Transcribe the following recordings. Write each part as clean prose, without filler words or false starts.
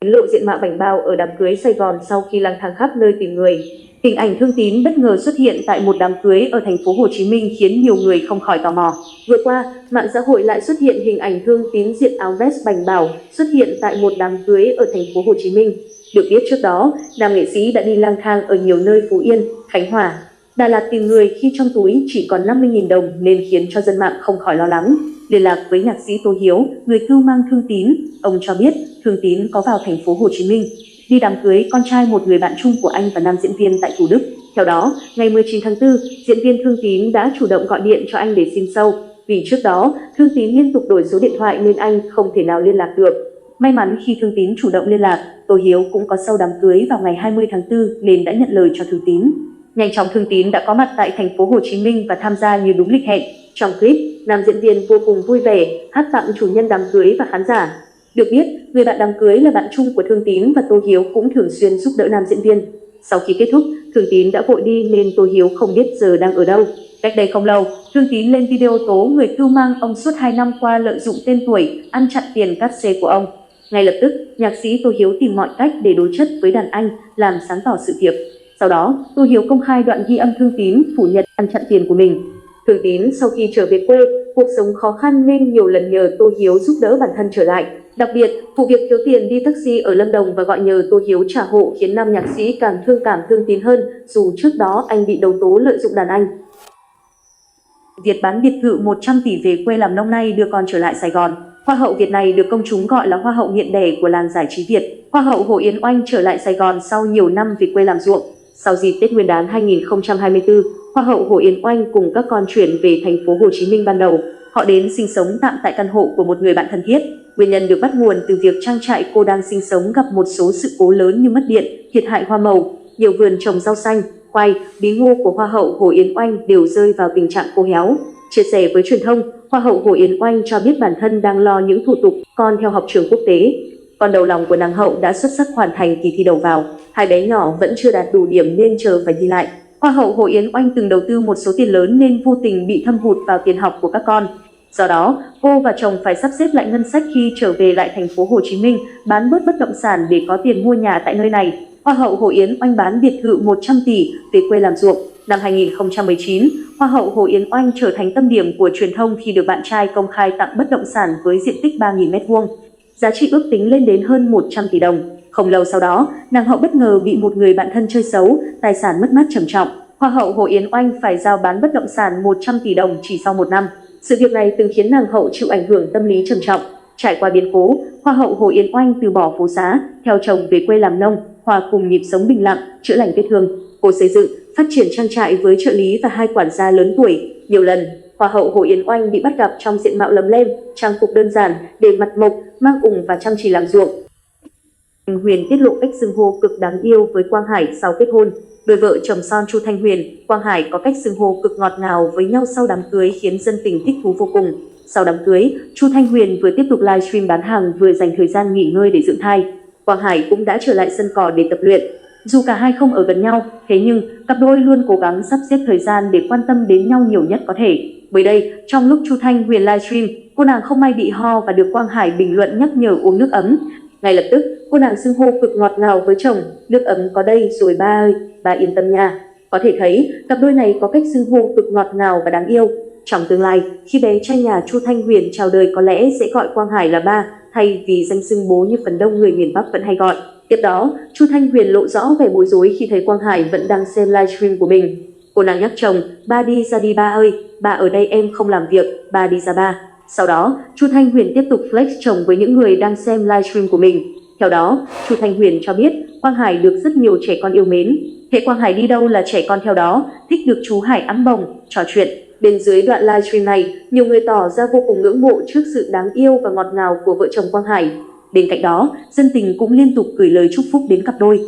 Lộ diện mạo bảnh bao ở đám cưới Sài Gòn sau khi lang thang khắp nơi tìm người. Hình ảnh Thương Tín bất ngờ xuất hiện tại một đám cưới ở thành phố Hồ Chí Minh khiến nhiều người không khỏi tò mò. Vừa qua, mạng xã hội lại xuất hiện hình ảnh Thương Tín diện áo vest bảnh bao xuất hiện tại một đám cưới ở thành phố Hồ Chí Minh. Được biết trước đó, nam nghệ sĩ đã đi lang thang ở nhiều nơi Phú Yên, Khánh Hòa, Đà Lạt tìm người khi trong túi chỉ còn 50.000 đồng nên khiến cho dân mạng không khỏi lo lắng. Liên lạc với nhạc sĩ Tô Hiếu, người cưu mang Thương Tín, ông cho biết Thương Tín có vào thành phố Hồ Chí Minh đi đám cưới con trai một người bạn chung của anh và nam diễn viên tại Thủ Đức. Theo đó, ngày 19 tháng 4, diễn viên Thương Tín đã chủ động gọi điện cho anh để xin show. Vì trước đó, Thương Tín liên tục đổi số điện thoại nên anh không thể nào liên lạc được. May mắn khi Thương Tín chủ động liên lạc, Tô Hiếu cũng có show đám cưới vào ngày 20 tháng 4 nên đã nhận lời cho Thương Tín. Nhanh chóng Thương Tín đã có mặt tại thành phố Hồ Chí Minh và tham gia như đúng lịch hẹn. Trong clip, nam diễn viên vô cùng vui vẻ, hát tặng chủ nhân đám cưới và khán giả. Được biết, người bạn đám cưới là bạn chung của Thương Tín và Tô Hiếu cũng thường xuyên giúp đỡ nam diễn viên. Sau khi kết thúc, Thương Tín đã vội đi nên Tô Hiếu không biết giờ đang ở đâu. Cách đây không lâu, Thương Tín lên video tố người cưu mang ông suốt 2 năm qua lợi dụng tên tuổi, ăn chặn tiền cát xê của ông. Ngay lập tức, nhạc sĩ Tô Hiếu tìm mọi cách để đối chất với đàn anh, làm sáng tỏ sự việc. Sau đó, Tô Hiếu công khai đoạn ghi âm Thương Tín phủ nhận ăn chặn tiền của mình. Thương Tín sau khi trở về quê, cuộc sống khó khăn nên nhiều lần nhờ Tô Hiếu giúp đỡ bản thân trở lại. Đặc biệt, vụ việc thiếu tiền đi taxi ở Lâm Đồng và gọi nhờ Tô Hiếu trả hộ khiến nam nhạc sĩ càng thương cảm Thương Tín hơn, dù trước đó anh bị đầu tố lợi dụng đàn anh. Việt bán biệt thự 100 tỷ về quê làm nông nay đưa con trở lại Sài Gòn. Hoa hậu Việt này được công chúng gọi là Hoa hậu nghiện đẻ của làng giải trí Việt. Hoa hậu Hồ Yến Oanh trở lại Sài Gòn sau nhiều năm về quê làm ruộng. Sau dịp Tết Nguyên đán 2024, Hoa hậu Hồ Yến Oanh cùng các con chuyển về thành phố Hồ Chí Minh ban đầu. Họ đến sinh sống tạm tại căn hộ của một người bạn thân thiết. Nguyên nhân được bắt nguồn từ việc trang trại cô đang sinh sống gặp một số sự cố lớn như mất điện, thiệt hại hoa màu, nhiều vườn trồng rau xanh, khoai, bí ngô của Hoa hậu Hồ Yến Oanh đều rơi vào tình trạng khô héo. Chia sẻ với truyền thông, Hoa hậu Hồ Yến Oanh cho biết bản thân đang lo những thủ tục con theo học trường quốc tế. Con đầu lòng của nàng hậu đã xuất sắc hoàn thành kỳ thi đầu vào. Hai bé nhỏ vẫn chưa đạt đủ điểm nên chờ phải thi lại. Hoa hậu Hồ Yến Oanh từng đầu tư một số tiền lớn nên vô tình bị thâm hụt vào tiền học của các con. Do đó, cô và chồng phải sắp xếp lại ngân sách khi trở về lại thành phố Hồ Chí Minh, bán bớt bất động sản để có tiền mua nhà tại nơi này. Hoa hậu Hồ Yến Oanh bán biệt thự 100 tỷ về quê làm ruộng. Năm 2019, Hoa hậu Hồ Yến Oanh trở thành tâm điểm của truyền thông khi được bạn trai công khai tặng bất động sản với diện tích 3.000 m². Giá trị ước tính lên đến hơn 100 tỷ đồng. Không lâu sau đó, nàng hậu bất ngờ bị một người bạn thân chơi xấu, tài sản mất mát trầm trọng. Hoa hậu Hồ Yến Oanh phải giao bán bất động sản 100 tỷ đồng chỉ sau 1 năm. Sự việc này từng khiến nàng hậu chịu ảnh hưởng tâm lý trầm trọng. Trải qua biến cố, Hoa hậu Hồ Yến Oanh từ bỏ phố xá, theo chồng về quê làm nông, hòa cùng nhịp sống bình lặng, chữa lành vết thương. Cô xây dựng, phát triển trang trại với trợ lý và 2 quản gia lớn tuổi. Nhiều lần, Hoa hậu Hồ Yến Oanh bị bắt gặp trong diện mạo lấm lem, trang phục đơn giản, để mặt mộc, mang ủng và chăm chỉ làm ruộng. Huyền tiết lộ cách xưng hô cực đáng yêu với Quang Hải sau kết hôn. Đôi vợ chồng son Chu Thanh Huyền, Quang Hải có cách xưng hô cực ngọt ngào với nhau sau đám cưới khiến dân tình thích thú vô cùng. Sau đám cưới, Chu Thanh Huyền vừa tiếp tục livestream bán hàng vừa dành thời gian nghỉ ngơi để dưỡng thai. Quang Hải cũng đã trở lại sân cỏ để tập luyện. Dù cả hai không ở gần nhau, thế nhưng cặp đôi luôn cố gắng sắp xếp thời gian để quan tâm đến nhau nhiều nhất có thể. Mới đây, trong lúc Chu Thanh Huyền livestream, cô nàng không may bị ho và được Quang Hải bình luận nhắc nhở uống nước ấm. Ngay lập tức, cô nàng xưng hô cực ngọt ngào với chồng, nước ấm có đây rồi ba ơi, ba yên tâm nha. Có thể thấy, cặp đôi này có cách xưng hô cực ngọt ngào và đáng yêu. Trong tương lai, khi bé trai nhà Chu Thanh Huyền chào đời có lẽ sẽ gọi Quang Hải là ba, thay vì danh xưng bố như phần đông người miền Bắc vẫn hay gọi. Tiếp đó, Chu Thanh Huyền lộ rõ vẻ bối rối khi thấy Quang Hải vẫn đang xem livestream của mình. Cô nàng nhắc chồng, ba đi ra đi ba ơi, ba ở đây em không làm việc, ba đi ra ba. Sau đó, Chu Thanh Huyền tiếp tục flex chồng với những người đang xem livestream của mình. Theo đó, Chu Thanh Huyền cho biết Quang Hải được rất nhiều trẻ con yêu mến. Hễ Quang Hải đi đâu là trẻ con theo đó, thích được chú Hải ẵm bồng, trò chuyện. Bên dưới đoạn livestream này, nhiều người tỏ ra vô cùng ngưỡng mộ trước sự đáng yêu và ngọt ngào của vợ chồng Quang Hải. Bên cạnh đó, dân tình cũng liên tục gửi lời chúc phúc đến cặp đôi.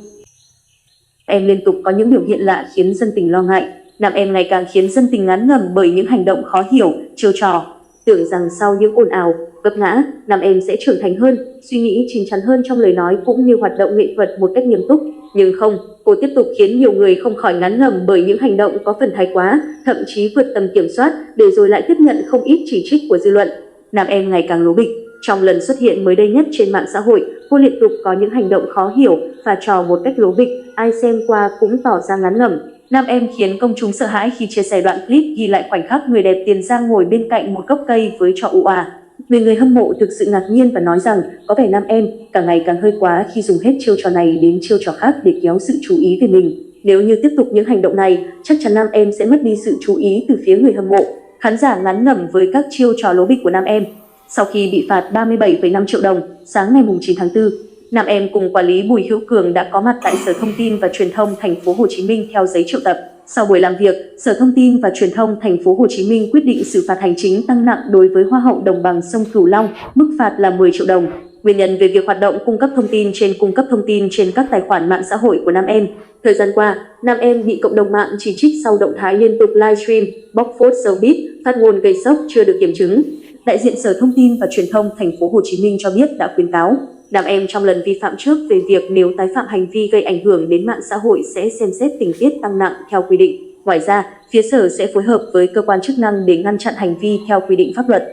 Em liên tục có những biểu hiện lạ khiến dân tình lo ngại. Nam em ngày càng khiến dân tình ngán ngẩm bởi những hành động khó hiểu, trêu trò. Tưởng rằng sau những ồn ào, vấp ngã, nam em sẽ trưởng thành hơn, suy nghĩ chín chắn hơn trong lời nói cũng như hoạt động nghệ thuật một cách nghiêm túc. Nhưng không, cô tiếp tục khiến nhiều người không khỏi ngán ngẩm bởi những hành động có phần thái quá, thậm chí vượt tầm kiểm soát, để rồi lại tiếp nhận không ít chỉ trích của dư luận. Nam em ngày càng lố bịch. Trong lần xuất hiện mới đây nhất trên mạng xã hội, cô liên tục có những hành động khó hiểu, pha trò một cách lố bịch, ai xem qua cũng tỏ ra ngán ngẩm. Nam em khiến công chúng sợ hãi khi chia sẻ đoạn clip ghi lại khoảnh khắc người đẹp Tiền Giang ngồi bên cạnh một gốc cây với trò ù òa. Người hâm mộ thực sự ngạc nhiên và nói rằng có vẻ nam em càng ngày càng hơi quá khi dùng hết chiêu trò này đến chiêu trò khác để kéo sự chú ý về mình. Nếu như tiếp tục những hành động này, chắc chắn nam em sẽ mất đi sự chú ý từ phía người hâm mộ. Khán giả ngán ngẩm với các chiêu trò lố bịch của nam em. Sau khi bị phạt 37,5 triệu đồng, sáng ngày 9 tháng 4, nam em cùng quản lý Bùi Hữu Cường đã có mặt tại Sở Thông tin và Truyền thông Thành phố Hồ Chí Minh theo giấy triệu tập. Sau buổi làm việc, Sở Thông tin và Truyền thông Thành phố Hồ Chí Minh quyết định xử phạt hành chính tăng nặng đối với Hoa hậu đồng bằng sông Cửu Long, mức phạt là 10 triệu đồng. Nguyên nhân về việc hoạt động cung cấp thông tin trên các tài khoản mạng xã hội của nam em. Thời gian qua, nam em bị cộng đồng mạng chỉ trích sau động thái liên tục livestream, bóc phốt showbiz, phát ngôn gây sốc chưa được kiểm chứng. Đại diện Sở Thông tin và Truyền thông Thành phố Hồ Chí Minh cho biết đã khuyến cáo nam em trong lần vi phạm trước về việc nếu tái phạm hành vi gây ảnh hưởng đến mạng xã hội sẽ xem xét tình tiết tăng nặng theo quy định. Ngoài ra, phía Sở sẽ phối hợp với cơ quan chức năng để ngăn chặn hành vi theo quy định pháp luật.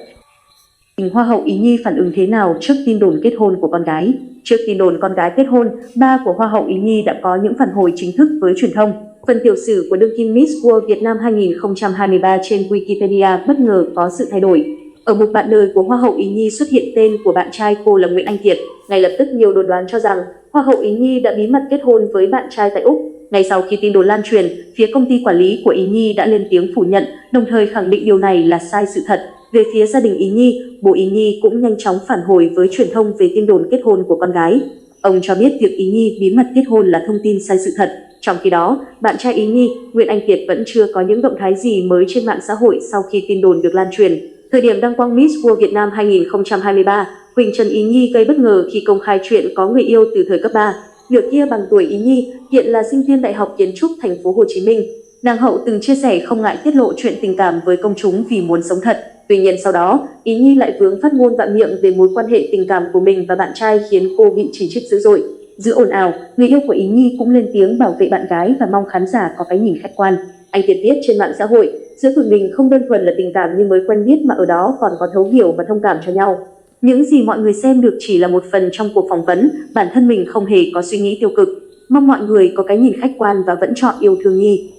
Hoa hậu Ý Nhi phản ứng thế nào trước tin đồn kết hôn của con gái? Trước tin đồn con gái kết hôn, ba của Hoa hậu Ý Nhi đã có những phản hồi chính thức với truyền thông. Phần tiểu sử của đương kim Miss World Việt Nam 2023 trên Wikipedia bất ngờ có sự thay đổi. Ở mục bạn đời của Hoa hậu Ý Nhi xuất hiện tên của bạn trai cô là Nguyễn Anh Kiệt. Ngay lập tức nhiều đồn đoán cho rằng Hoa hậu Ý Nhi đã bí mật kết hôn với bạn trai tại Úc. Ngay sau khi tin đồn lan truyền, phía công ty quản lý của Ý Nhi đã lên tiếng phủ nhận, đồng thời khẳng định điều này là sai sự thật. Về phía gia đình Ý Nhi, bố Ý Nhi cũng nhanh chóng phản hồi với truyền thông về tin đồn kết hôn của con gái. Ông cho biết việc Ý Nhi bí mật kết hôn là thông tin sai sự thật. Trong khi đó, bạn trai Ý Nhi, Nguyễn Anh Kiệt vẫn chưa có những động thái gì mới trên mạng xã hội sau khi tin đồn được lan truyền. Thời điểm đăng quang Miss World Việt Nam 2023, Huỳnh Trần Ý Nhi gây bất ngờ khi công khai chuyện có người yêu từ thời cấp 3. Nửa kia bằng tuổi Ý Nhi, hiện là sinh viên Đại học Kiến trúc Thành phố Hồ Chí Minh. Nàng hậu từng chia sẻ không ngại tiết lộ chuyện tình cảm với công chúng vì muốn sống thật. Tuy nhiên sau đó, Ý Nhi lại vướng phát ngôn vạ miệng về mối quan hệ tình cảm của mình và bạn trai khiến cô bị chỉ trích dữ dội. Giữa ồn ào, người yêu của Ý Nhi cũng lên tiếng bảo vệ bạn gái và mong khán giả có cái nhìn khách quan. Anh Kiệt viết trên mạng xã hội, giữa tụi mình không đơn thuần là tình cảm như mới quen biết mà ở đó còn có thấu hiểu và thông cảm cho nhau. Những gì mọi người xem được chỉ là một phần trong cuộc phỏng vấn, bản thân mình không hề có suy nghĩ tiêu cực. Mong mọi người có cái nhìn khách quan và vẫn chọn yêu thương Nhi.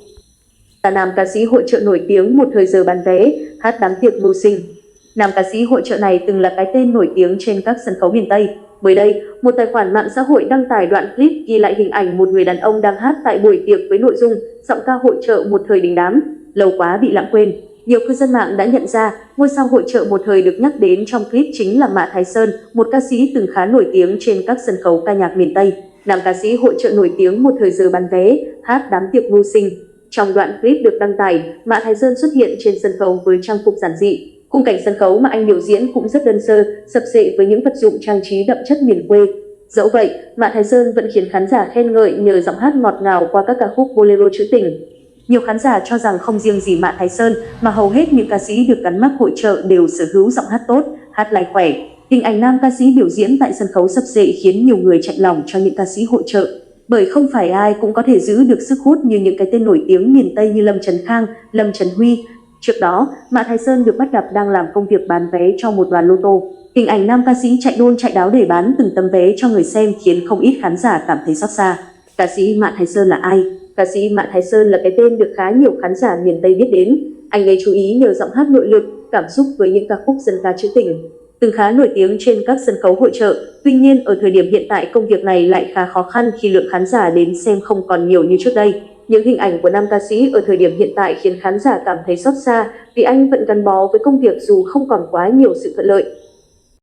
Nam ca sĩ hội chợ nổi tiếng một thời giờ bán vé, hát đám tiệc mưu sinh. Nam ca sĩ hội chợ này từng là cái tên nổi tiếng trên các sân khấu miền Tây. Mới đây, một tài khoản mạng xã hội đăng tải đoạn clip ghi lại hình ảnh một người đàn ông đang hát tại buổi tiệc với nội dung giọng ca hội chợ một thời đình đám, lâu quá bị lãng quên. Nhiều cư dân mạng đã nhận ra ngôi sao hội chợ một thời được nhắc đến trong clip chính là Mạ Thái Sơn, một ca sĩ từng khá nổi tiếng trên các sân khấu ca nhạc miền Tây. Nam ca sĩ hội chợ nổi tiếng một thời giờ bán vé, hát đám tiệc mưu sinh. Trong đoạn clip được đăng tải, Mạ Thái Sơn xuất hiện trên sân khấu với trang phục giản dị. Khung cảnh sân khấu mà anh biểu diễn cũng rất đơn sơ, sập sệ với những vật dụng trang trí đậm chất miền quê. Dẫu vậy, Mạ Thái Sơn vẫn khiến khán giả khen ngợi nhờ giọng hát ngọt ngào qua các ca khúc bolero trữ tình. Nhiều khán giả cho rằng không riêng gì Mạ Thái Sơn mà hầu hết những ca sĩ được gắn mác hội chợ đều sở hữu giọng hát tốt, hát lai khỏe. Hình ảnh nam ca sĩ biểu diễn tại sân khấu sập sệ khiến nhiều người chạnh lòng cho những ca sĩ hội chợ. Bởi không phải ai cũng có thể giữ được sức hút như những cái tên nổi tiếng miền Tây như Lâm Trấn Khang, Lâm Trấn Huy. Trước đó, Mạ Thái Sơn được bắt gặp đang làm công việc bán vé cho một đoàn lô tô. Hình ảnh nam ca sĩ chạy đôn chạy đáo để bán từng tấm vé cho người xem khiến không ít khán giả cảm thấy xót xa. Ca sĩ Mạ Thái Sơn là ai? Ca sĩ Mạ Thái Sơn là cái tên được khá nhiều khán giả miền Tây biết đến. Anh gây chú ý nhờ giọng hát nội lực, cảm xúc với những ca khúc dân ca trữ tình. Từng khá nổi tiếng trên các sân khấu hội chợ, tuy nhiên ở thời điểm hiện tại công việc này lại khá khó khăn khi lượng khán giả đến xem không còn nhiều như trước đây. Những hình ảnh của nam ca sĩ ở thời điểm hiện tại khiến khán giả cảm thấy xót xa vì anh vẫn gắn bó với công việc dù không còn quá nhiều sự thuận lợi.